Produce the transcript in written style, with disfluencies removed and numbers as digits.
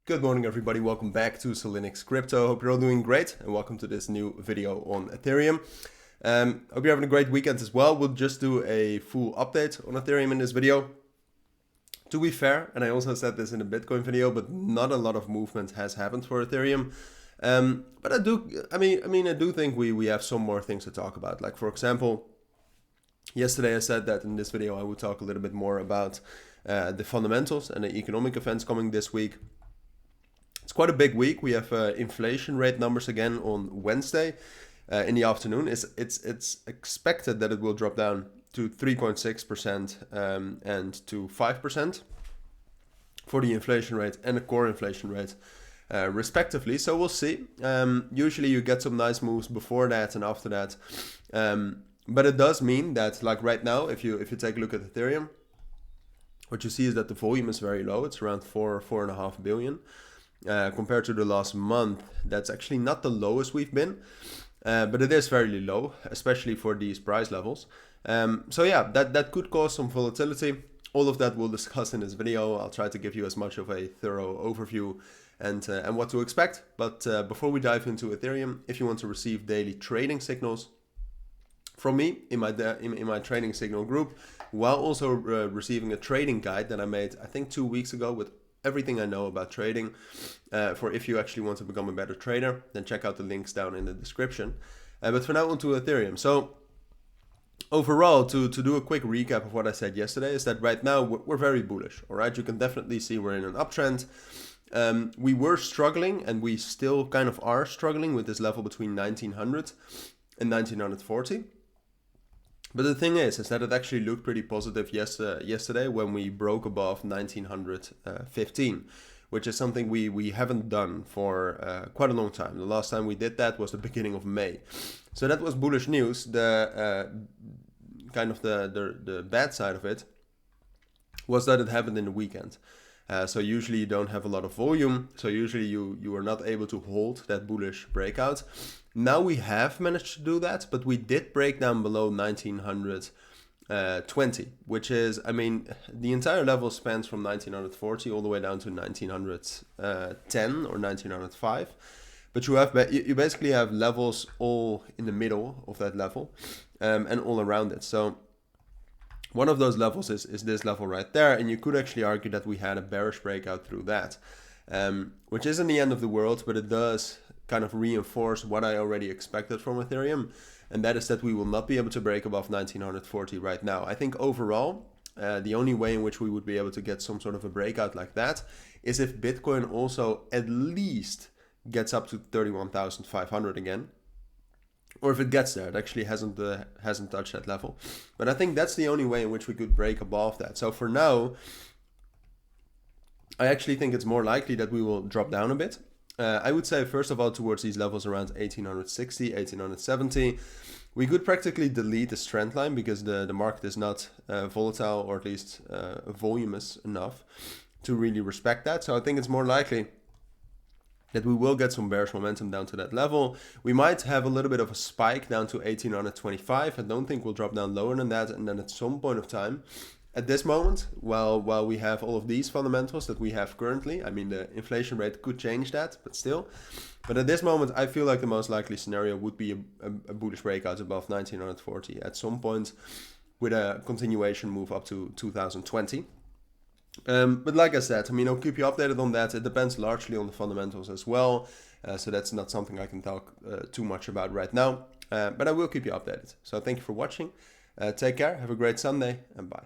Good morning everybody, welcome back to Cilinix Crypto. Hope you're all doing great and welcome to this new video on Ethereum. Hope you're having a great weekend as well. We'll just do a full update on Ethereum in this video. To be fair, and I also said this in the Bitcoin video, but not a lot of movement has happened for Ethereum. But I do think we have some more things to talk about. Like for example, yesterday I said that in this video I would talk a little bit more about the fundamentals and the economic events coming this week. It's quite a big week. We have inflation rate numbers again on Wednesday in the afternoon. It's expected that it will drop down to 3.6% and to 5% for the inflation rate and the core inflation rate respectively. So we'll see. Usually you get some nice moves before that and after that. But it does mean that, like right now, if you take a look at Ethereum, what you see is that the volume is very low. It's around 4.5 billion. Compared to the last month, that's actually not the lowest we've been, but it is fairly low, especially for these price levels. So yeah, that could cause some volatility. All of that we'll discuss in this video. I'll try to give you as much of a thorough overview and what to expect. But before we dive into Ethereum, if you want to receive daily trading signals from me in my trading signal group, while also receiving a trading guide that I made, I think 2 weeks ago, with everything I know about trading, for if you actually want to become a better trader, then check out the links down in the description. But for now, on to Ethereum. So overall, to do a quick recap of what I said yesterday, is that right now we're very bullish. All right, you can definitely see we're in an uptrend. We were struggling, and we still kind of are struggling with this level between 1900 and 1940. But the thing is that it actually looked pretty positive yesterday when we broke above 1915, which is something we haven't done for quite a long time. The last time we did that was the beginning of May. So that was bullish news. The bad side of it was that it happened in the weekend. So usually you don't have a lot of volume. So usually you are not able to hold that bullish breakout. Now we have managed to do that, but we did break down below 1920, which is, I mean, the entire level spans from 1940 all the way down to 1910 or 1905. But you basically have levels all in the middle of that level and all around it. So one of those levels is this level right there, and you could actually argue that we had a bearish breakout through that, which isn't the end of the world, but it does kind of reinforce what I already expected from Ethereum, and that is that we will not be able to break above 1940 right now. I think overall, the only way in which we would be able to get some sort of a breakout like that is if Bitcoin also at least gets up to 31,500 again. Or if it gets there, it actually hasn't touched that level. But I think that's the only way in which we could break above that. So for now, I actually think it's more likely that we will drop down a bit. I would say, first of all, towards these levels around 1860, 1870, we could practically delete this trend line because the market is not volatile, or at least voluminous enough to really respect that. So I think it's more likely that we will get some bearish momentum down to that level. We might have a little bit of a spike down to 1825. I don't think we'll drop down lower than that. And then at some point of time, at this moment, while we have all of these fundamentals that we have currently, I mean, the inflation rate could change that, but still. But at this moment, I feel like the most likely scenario would be a bullish breakout above 1940 at some point, with a continuation move up to 2020. But like I said, I mean, I'll keep you updated on that. It depends largely on the fundamentals as well. So that's not something I can talk too much about right now. But I will keep you updated. So thank you for watching. Take care. Have a great Sunday, and bye.